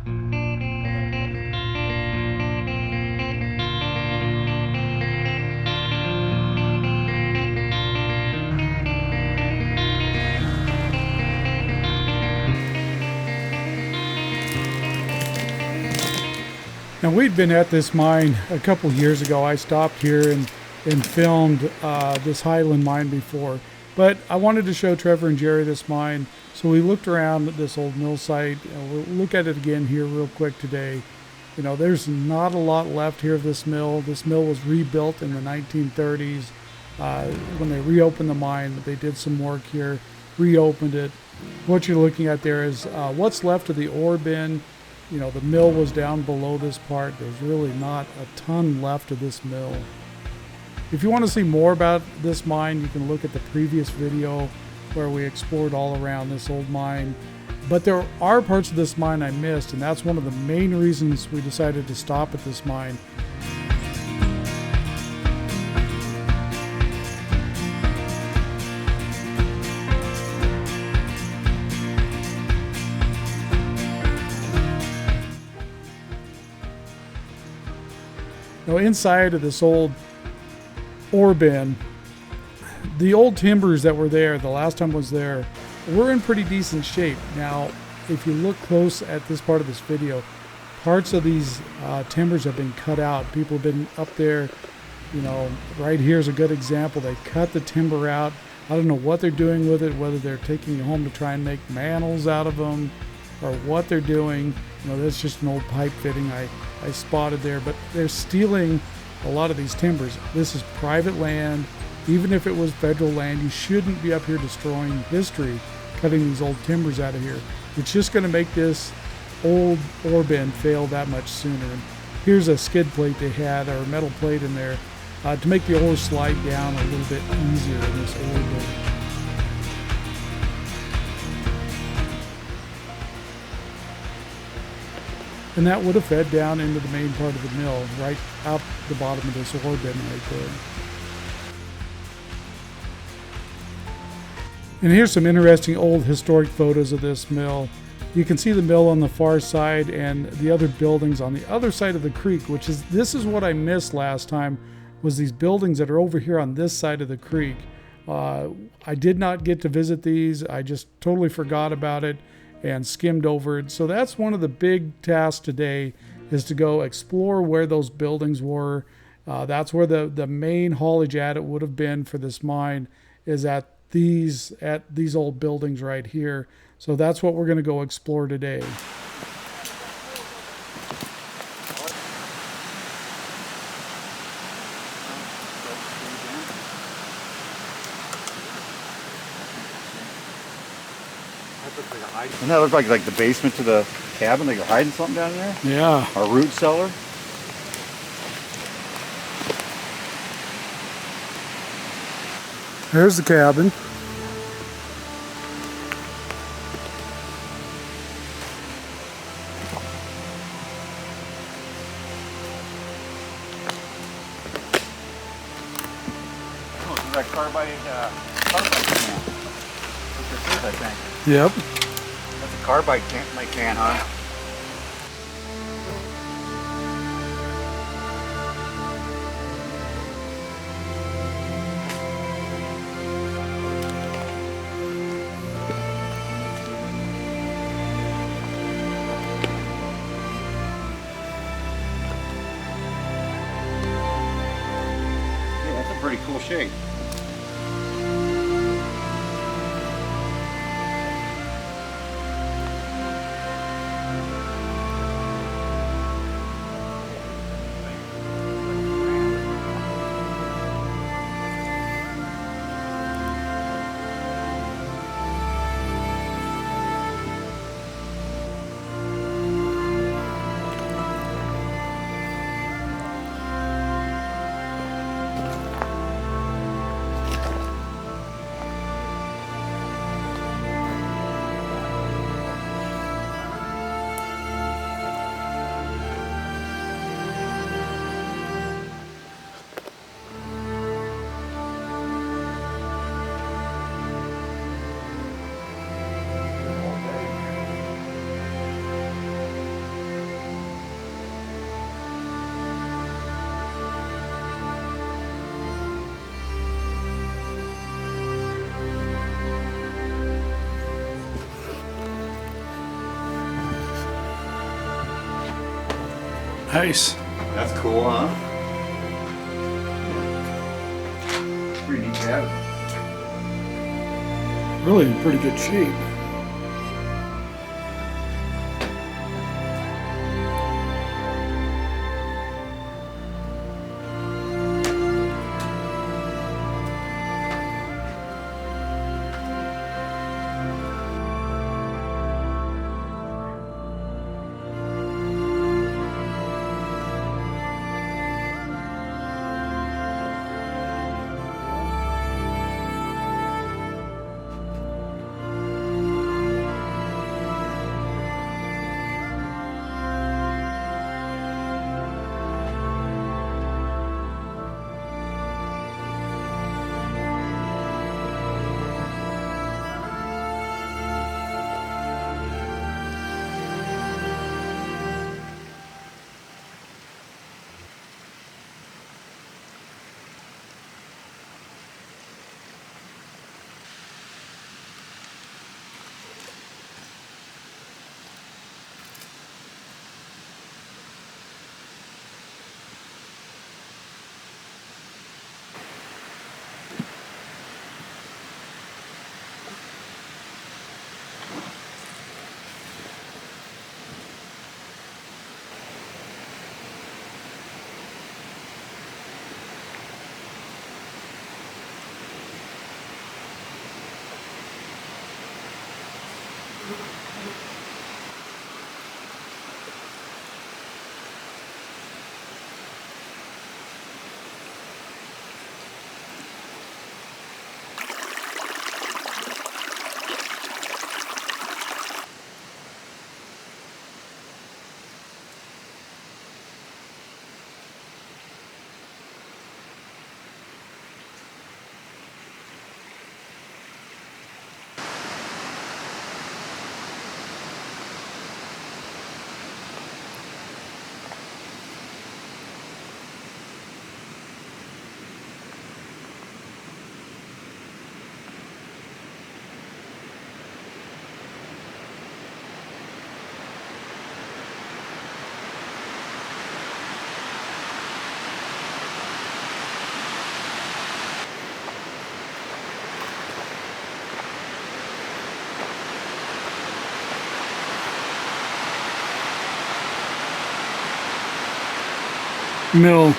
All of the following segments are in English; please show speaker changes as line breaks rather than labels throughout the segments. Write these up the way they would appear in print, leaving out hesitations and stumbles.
Now, we'd been at this mine a couple years ago. I stopped here and filmed this Highland mine before. But I wanted to show Trevor and Jerry this mine. So we looked around at this old mill site. We'll look at it again here real quick today. You know, there's not a lot left here of this mill. This mill was rebuilt in the 1930s. When they reopened the mine, they did some work here, reopened it. What you're looking at there is what's left of the ore bin. You know, the mill was down below this part. There's really not a ton left of this mill. If you want to see more about this mine, you can look at the previous video where we explored all around this old mine. But there are parts of this mine I missed, and that's one of the main reasons we decided to stop at this mine. Now, inside of this old ore bin, the old timbers that were there the last time I was there were in pretty decent shape. Now, if you look close at this part of this video, parts of these timbers have been cut out. People have been up there, you know, right here is a good example. They cut the timber out. I don't know what they're doing with it, whether they're taking it home to try and make mantles out of them or what they're doing. You know, that's just an old pipe fitting I spotted there, but they're stealing a lot of these timbers. This is private land. Even if it was federal land, you shouldn't be up here destroying history, cutting these old timbers out of here. It's just going to make this old ore bin fail that much sooner. And here's a skid plate they had, or a metal plate in there, to make the ore slide down a little bit easier in this ore bin. And that would have fed down into the main part of the mill, right out the bottom of this ore bin right there. And here's some interesting old historic photos of this mill. You can see the mill on the far side and the other buildings on the other side of the creek, this is what I missed last time, was these buildings that are over here on this side of the creek. I did not get to visit these. I just totally forgot about it and skimmed over it. So that's one of the big tasks today, is to go explore where those buildings were. That's where the main haulage adit would have been for this mine, is at these old buildings right here. So that's what we're going to go explore today.
Doesn't that look like the basement to the cabin? Like you're hiding something down there?
Yeah.
A root cellar?
There's the cabin.
Oh, this is that carbide can. That's what it is, I think.
Yep.
That's a carbide can, huh? Yeah, that's a pretty cool shape.
Nice.
That's cool, huh? Pretty neat cabin.
Really in pretty good shape. Mill.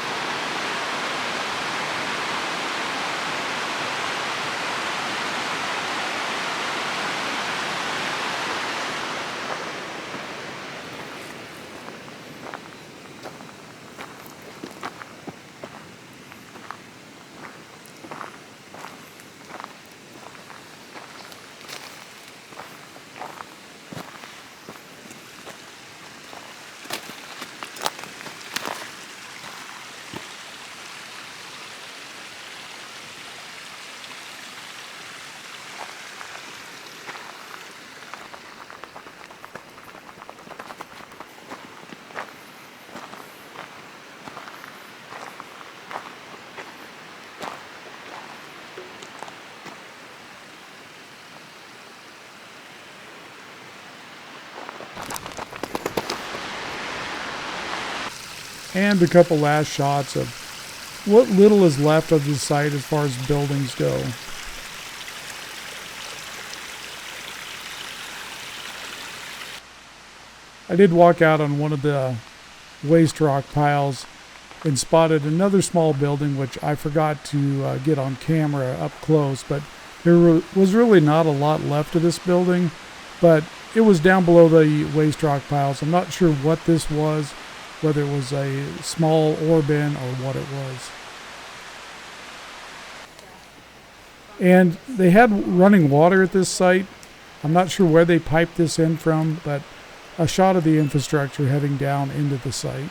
And a couple last shots of what little is left of the site as far as buildings go. I did walk out on one of the waste rock piles and spotted another small building, which I forgot to get on camera up close, but there was really not a lot left of this building, but it was down below the waste rock piles. I'm not sure what this was, whether it was a small ore bin or what it was. And they had running water at this site. I'm not sure where they piped this in from, but a shot of the infrastructure heading down into the site.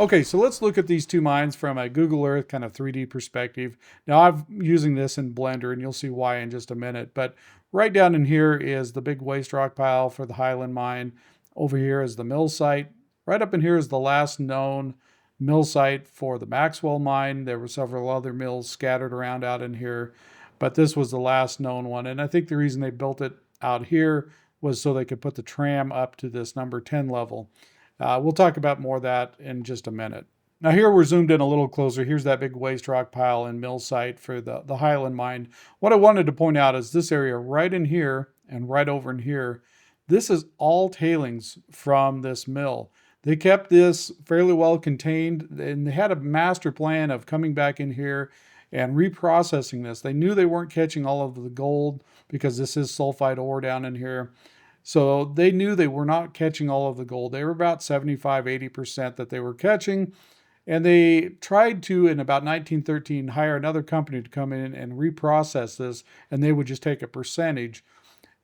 Okay, so let's look at these two mines from a Google Earth kind of 3D perspective. Now I'm using this in Blender and you'll see why in just a minute, but right down in here is the big waste rock pile for the Highland mine. Over here is the mill site. Right up in here is the last known mill site for the Maxwell mine. There were several other mills scattered around out in here, but this was the last known one. And I think the reason they built it out here was so they could put the tram up to this number 10 level. We'll talk about more of that in just a minute. Now here we're zoomed in a little closer. Here's that big waste rock pile and mill site for the Highland mine. What I wanted to point out is this area right in here and right over in here, this is all tailings from this mill. They kept this fairly well contained and they had a master plan of coming back in here and reprocessing this. They knew they weren't catching all of the gold because this is sulfide ore down in here. So they knew they were not catching all of the gold. They were about 75, 80% that they were catching. And they tried to, in about 1913, hire another company to come in and reprocess this, and they would just take a percentage.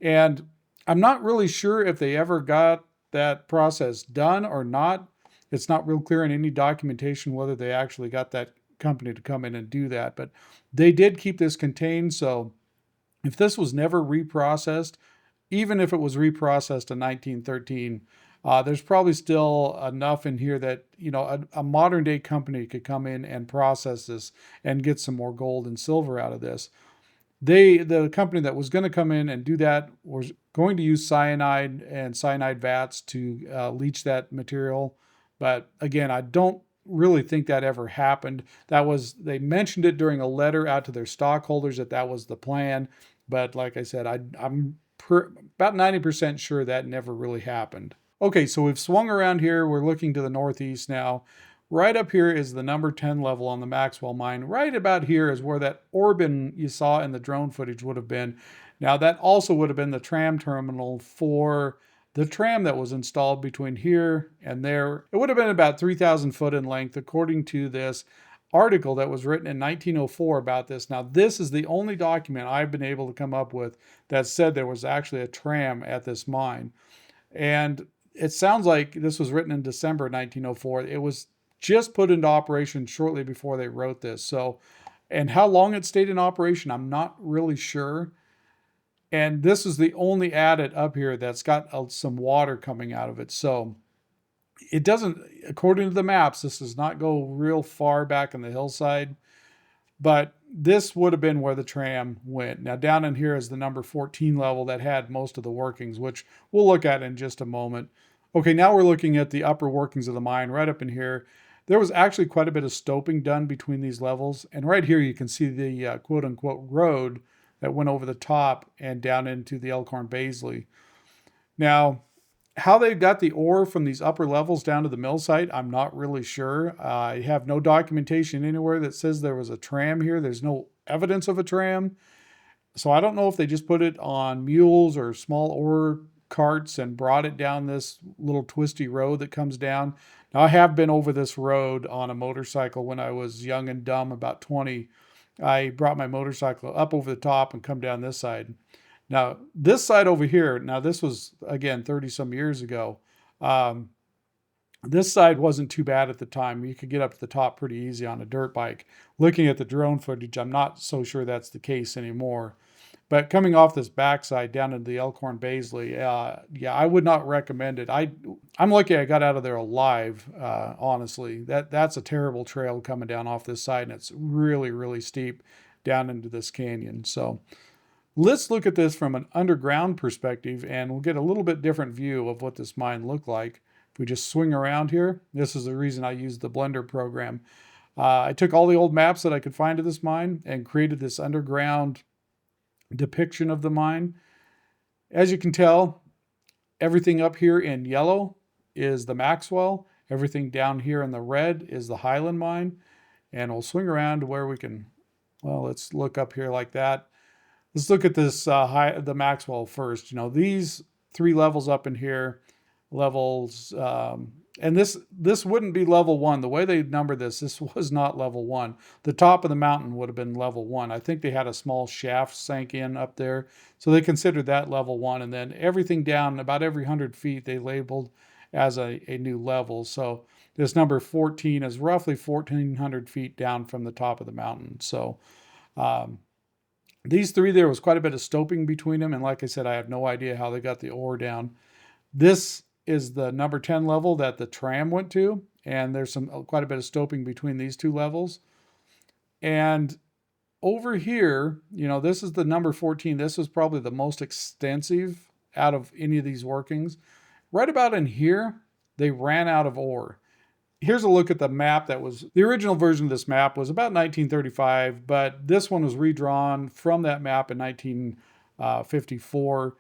And I'm not really sure if they ever got that process done or not. It's not real clear in any documentation whether they actually got that company to come in and do that. But they did keep this contained. So if this was never reprocessed, even if it was reprocessed in 1913, there's probably still enough in here that, you know, a modern day company could come in and process this and get some more gold and silver out of this. The company that was going to come in and do that was going to use cyanide and cyanide vats to leach that material. But again, I don't really think that ever happened. They mentioned it during a letter out to their stockholders that was the plan. But like I said, I'm about 90% sure that never really happened. Okay, so we've swung around here. We're looking to the northeast now. Right up here is the number 10 level on the Maxwell mine. Right about here is where that ore bin you saw in the drone footage would have been. Now that also would have been the tram terminal for the tram that was installed between here and there. It would have been about 3,000 foot in length according to this article that was written in 1904 about this. Now, this is the only document I've been able to come up with that said there was actually a tram at this mine. And it sounds like this was written in December 1904. It was just put into operation shortly before they wrote this. So, and how long it stayed in operation, I'm not really sure. And this is the only adit up here that's got some water coming out of it. So it doesn't, according to the maps, this does not go real far back in the hillside, but this would have been where the tram went. Now down in here is the number 14 level that had most of the workings, which we'll look at in just a moment. Okay, now we're looking at the upper workings of the mine right up in here. There was actually quite a bit of stoping done between these levels. And right here you can see the quote unquote road that went over the top and down into the Elkhorn Baisley. Now, how they got the ore from these upper levels down to the mill site, I'm not really sure. I have no documentation anywhere that says there was a tram here. There's no evidence of a tram. So I don't know if they just put it on mules or small ore carts and brought it down this little twisty road that comes down. Now, I have been over this road on a motorcycle when I was young and dumb, about 20. I brought my motorcycle up over the top and come down this side. Now, this side over here, now this was, again, 30 some years ago. This side wasn't too bad at the time. You could get up to the top pretty easy on a dirt bike. Looking at the drone footage, I'm not so sure that's the case anymore. But coming off this backside down into the Elkhorn Baisley, yeah, I would not recommend it. I'm lucky I got out of there alive, honestly. That's a terrible trail coming down off this side, and it's really, really steep down into this canyon. So let's look at this from an underground perspective, and we'll get a little bit different view of what this mine looked like. If we just swing around here, this is the reason I used the Blender program. I took all the old maps that I could find of this mine and created this underground depiction of the mine. As you can tell, everything up here in yellow is the Maxwell. Everything down here in the red is the Highland mine. And we'll swing around to where we can, well, let's look up here like that. Let's look at this the Maxwell first. You know, these three levels up in here, levels, and this wouldn't be level 1. The way they numbered this was not level 1. The top of the mountain would have been level 1. I think they had a small shaft sank in up there, so they considered that level 1. And then everything down about every 100 feet they labeled as a new level. So this number 14 is roughly 1,400 feet down from the top of the mountain. So these three, there was quite a bit of stoping between them. And like I said, I have no idea how they got the ore down. This is the number 10 level that the tram went to. And there's quite a bit of stoping between these two levels. And over here, this is the number 14. This was probably the most extensive out of any of these workings. Right about in here, they ran out of ore. Here's a look at the map the original version of this map was about 1935, but this one was redrawn from that map in 1954.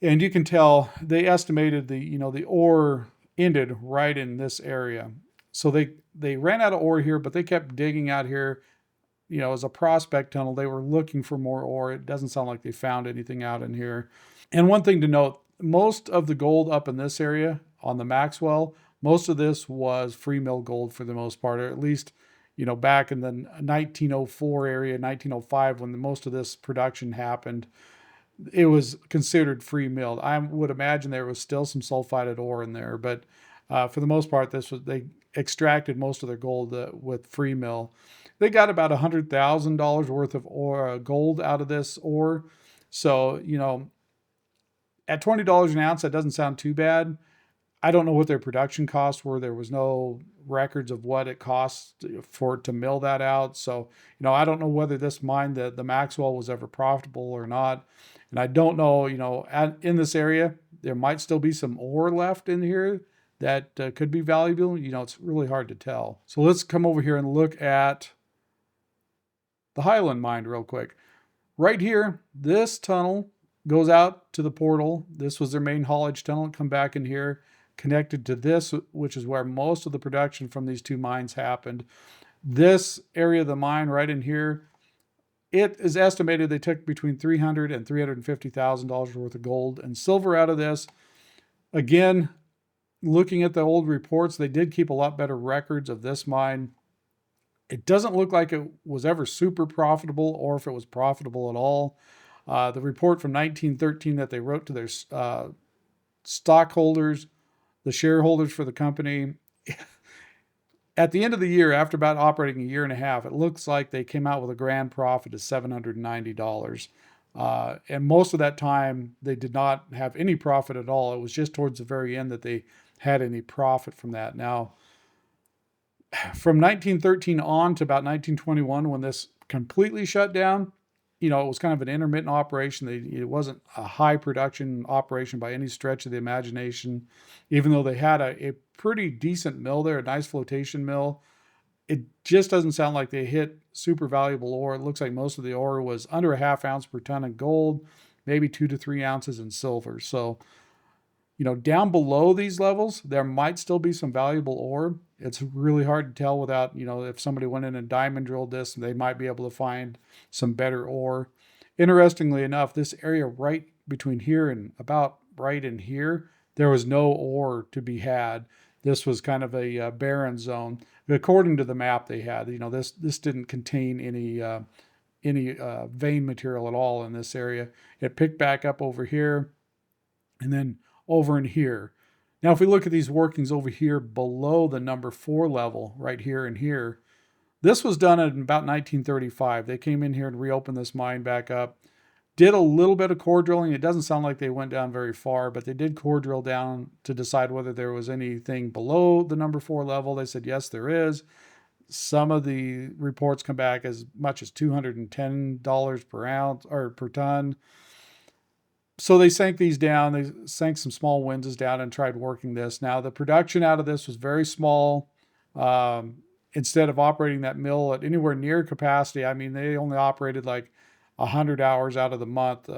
And you can tell they estimated the ore ended right in this area. So they ran out of ore here, but they kept digging out here, as a prospect tunnel. They were looking for more ore. It doesn't sound like they found anything out in here. And one thing to note, most of the gold up in this area on the Maxwell, most of this was free mill gold for the most part, or at least, back in the 1904 area, 1905, when most of this production happened, it was considered free milled. I would imagine there was still some sulfided ore in there, but for the most part, they extracted most of their gold with free mill. They got about $100,000 worth of ore, gold out of this ore. So, at $20 an ounce, that doesn't sound too bad. I don't know what their production costs were. There was no records of what it costs to mill that out. So, I don't know whether this mine, the Maxwell, was ever profitable or not. And I don't know, in this area, there might still be some ore left in here that could be valuable. It's really hard to tell. So let's come over here and look at the Highland mine real quick. Right here, this tunnel goes out to the portal. This was their main haulage tunnel. Come back in here, connected to this, which is where most of the production from these two mines happened. This area of the mine right in here, it is estimated they took between $300,000 and $350,000 worth of gold and silver out of this. Again, looking at the old reports, they did keep a lot better records of this mine. It doesn't look like it was ever super profitable, or if it was profitable at all. The report from 1913 that they wrote to their stockholders, the shareholders for the company, at the end of the year, after about operating a year and a half, it looks like they came out with a grand profit of $790. And most of that time, they did not have any profit at all. It was just towards the very end that they had any profit from that. Now, from 1913 on to about 1921, when this completely shut down, it was kind of an intermittent operation. It wasn't a high production operation by any stretch of the imagination, even though they had a pretty decent mill there, a nice flotation mill. It just doesn't sound like they hit super valuable ore. It looks like most of the ore was under a half ounce per ton in gold, maybe 2 to 3 ounces in silver. So, down below these levels, there might still be some valuable ore. It's really hard to tell without, if somebody went in and diamond drilled this, they might be able to find some better ore. Interestingly enough, this area right between here and about right in here, there was no ore to be had. This was kind of a barren zone. According to the map they had, this didn't contain any vein material at all in this area. It picked back up over here and then over in here. Now, if we look at these workings over here below the number 4 level, right here and here, this was done in about 1935. They came in here and reopened this mine back up, did a little bit of core drilling. It doesn't sound like they went down very far, but they did core drill down to decide whether there was anything below the number 4 level. They said, yes, there is. Some of the reports come back as much as $210 per ounce or per ton. So they sank these down. They sank some small winzes down and tried working this. Now, the production out of this was very small. Instead of operating that mill at anywhere near capacity, they only operated like 100 hours out of the month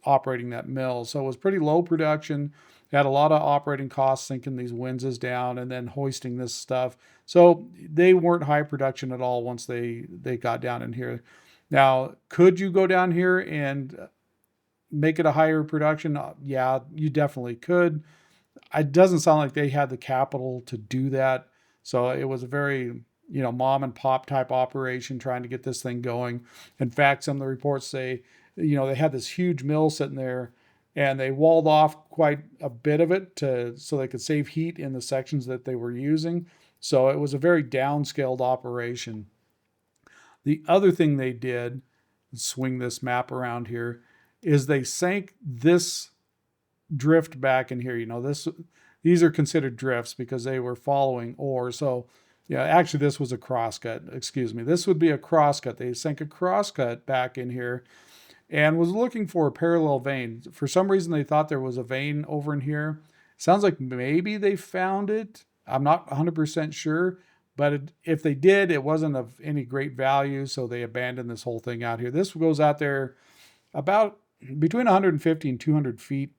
operating that mill. So it was pretty low production. They had a lot of operating costs sinking these winzes down and then hoisting this stuff. So they weren't high production at all once they got down in here. Now, could you go down here and make it a higher production? Yeah, you definitely could. It doesn't sound like they had the capital to do that. So it was a very, mom and pop type operation trying to get this thing going. In fact, some of the reports say, they had this huge mill sitting there and they walled off quite a bit of it so they could save heat in the sections that they were using. So it was a very downscaled operation. The other thing they did, swing this map around here, is they sank this drift back in here. These are considered drifts because they were following ore. So yeah, actually this was a crosscut. Excuse me. This would be a crosscut. They sank a crosscut back in here and was looking for a parallel vein. For some reason, they thought there was a vein over in here. Sounds like maybe they found it. I'm not 100% sure, but if they did, it wasn't of any great value, so they abandoned this whole thing out here. This goes out there about between 150 and 200 feet,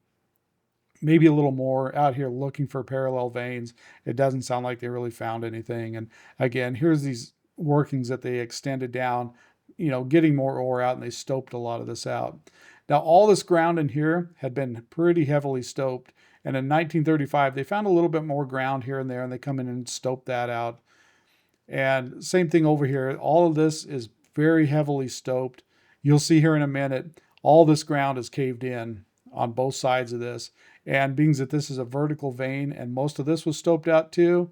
maybe a little more, out here looking for parallel veins. It doesn't sound like they really found anything. And again, here's these workings that they extended down, getting more ore out, and they stoped a lot of this out. Now, all this ground in here had been pretty heavily stoped. And in 1935, they found a little bit more ground here and there, and they come in and stope that out. And same thing over here. All of this is very heavily stoped. You'll see here in a minute, all this ground is caved in on both sides of this. And being that this is a vertical vein and most of this was stoped out too,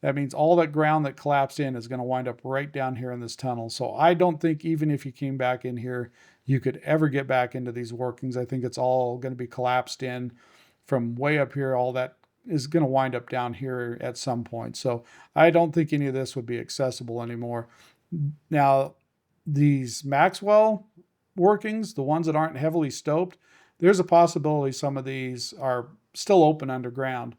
that means all that ground that collapsed in is going to wind up right down here in this tunnel. So I don't think even if you came back in here, you could ever get back into these workings. I think it's all going to be collapsed in from way up here. All that is going to wind up down here at some point. So I don't think any of this would be accessible anymore. Now, these Maxwell workings, the ones that aren't heavily stoped, there's a possibility some of these are still open underground.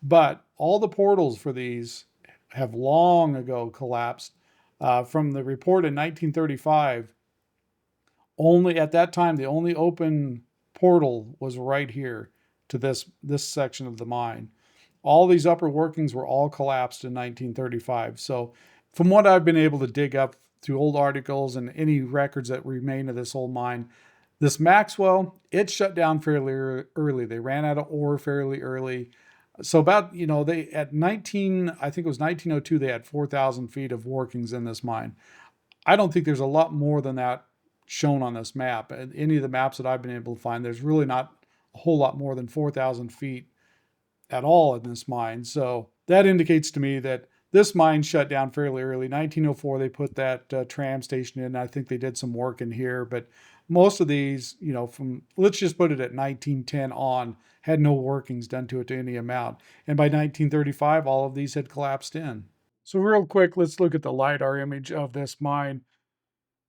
But all the portals for these have long ago collapsed. From the report in 1935, only at that time, the only open portal was right here to this section of the mine. All these upper workings were all collapsed in 1935. So from what I've been able to dig up through old articles and any records that remain of this old mine, this Maxwell, it shut down fairly early. They ran out of ore fairly early. So about, they at I think it was 1902, they had 4,000 feet of workings in this mine. I don't think there's a lot more than that shown on this map. Any of the maps that I've been able to find, there's really not a whole lot more than 4,000 feet at all in this mine. So that indicates to me that this mine shut down fairly early. 1904, they put that tram station in. I think they did some work in here, but most of these, from, let's just put it at 1910 on, had no workings done to it to any amount. And by 1935, all of these had collapsed in. So real quick, let's look at the LiDAR image of this mine.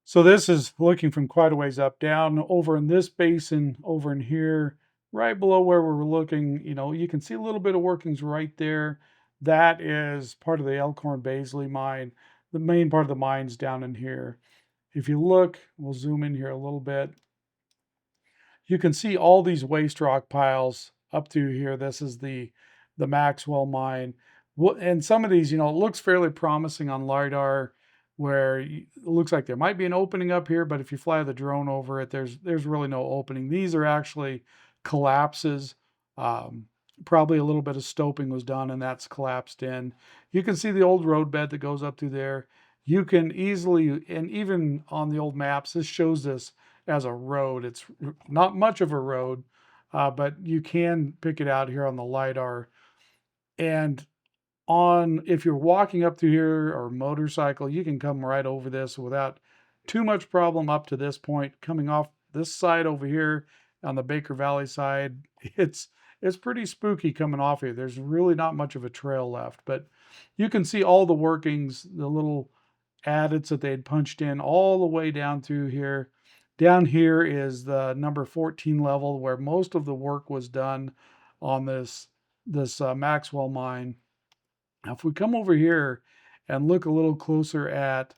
So this is looking from quite a ways up, down over in this basin, over in here, right below where we're looking. You can see a little bit of workings right there. That is part of the Elkhorn-Baisley mine. The main part of the mine's down in here. If you look, we'll zoom in here a little bit. You can see all these waste rock piles up through here. This is the Maxwell mine. And some of these, it looks fairly promising on LiDAR, where it looks like there might be an opening up here, but if you fly the drone over it, there's really no opening. These are actually collapses. Probably a little bit of stoping was done, and that's collapsed in. You can see the old roadbed that goes up through there. You can easily, and even on the old maps, this shows this as a road. It's not much of a road, but you can pick it out here on the LiDAR. And if you're walking up through here or motorcycle, you can come right over this without too much problem up to this point. Coming off this side over here on the Baker Valley side, it's pretty spooky coming off here. There's really not much of a trail left, but you can see all the workings, the little adits that they had punched in all the way down through here. Down here is the number 14 level where most of the work was done on this Maxwell mine. Now, if we come over here and look a little closer at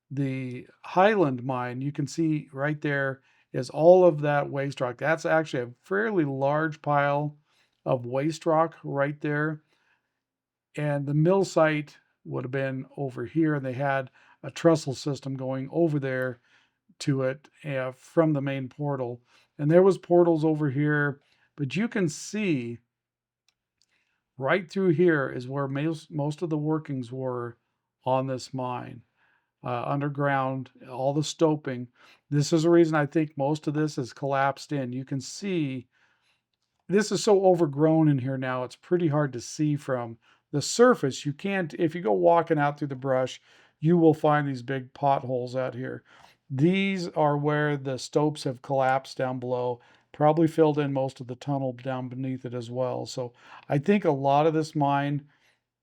the Highland mine, you can see right there is all of that waste rock. That's actually a fairly large pile of waste rock right there. And the mill site would have been over here, and they had a trestle system going over there to it from the main portal. And there was portals over here, but you can see right through here is where most of the workings were on this mine. Underground, all the stoping. This is the reason I think most of this is collapsed in. You can see this is so overgrown in here now, it's pretty hard to see from the surface. You can't, if you go walking out through the brush, you will find these big potholes out here. These are where the stopes have collapsed down below, probably filled in most of the tunnel down beneath it as well. So I think a lot of this mine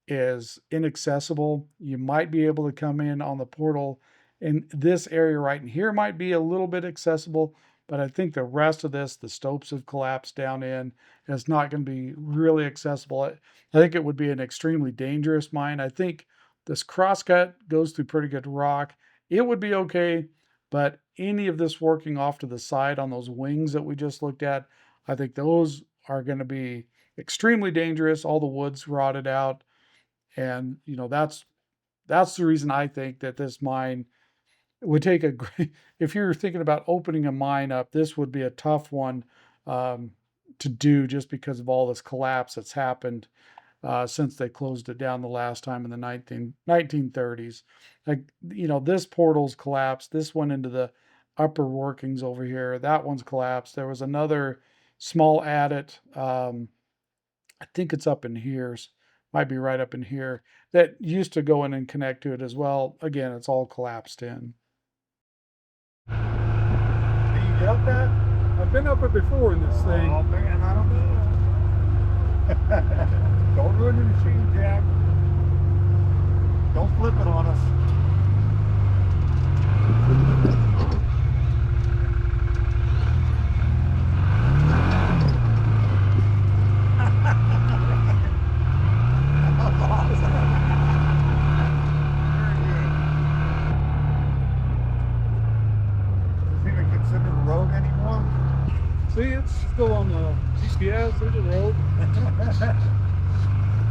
is inaccessible. You might be able to come in on the portal, and this area right in here might be a little bit accessible, but I think the rest of this, the stopes have collapsed down in, and it's not going to be really accessible. I think it would be an extremely dangerous mine. I think this crosscut goes through pretty good rock. It would be okay, but any of this working off to the side on those wings that we just looked at, I think those are going to be extremely dangerous. All the wood's rotted out. And that's the reason I think that this mine would take a great, if you're thinking about opening a mine up, this would be a tough one to do, just because of all this collapse that's happened since they closed it down the last time in the 1930s. Like, this portal's collapsed. This went into the upper workings over here. That one's collapsed. There was another small adit. I think it's up in here. Might be right up in here, that used to go in and connect to it as well. Again, it's all collapsed in.
Can you get up that?
I've been up it before in this thing.
Oh man, I don't know. Don't ruin the machine, Jack. Don't flip it on us.
See, it's still on the GPS. There's a road.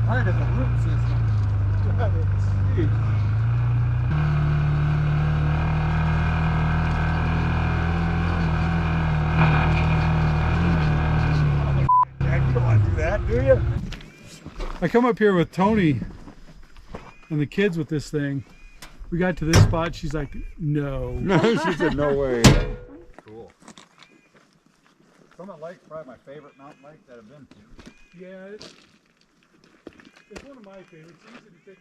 Mine is a root system. You don't want to do that, do you?
I come up here with Tony and the kids with this thing. We got to this spot. She's like, no.
No, she said no way. Cool. Summit Lake's probably my favorite mountain lake that I've been to.
Yeah, it's one of my favorites. It's easy to take.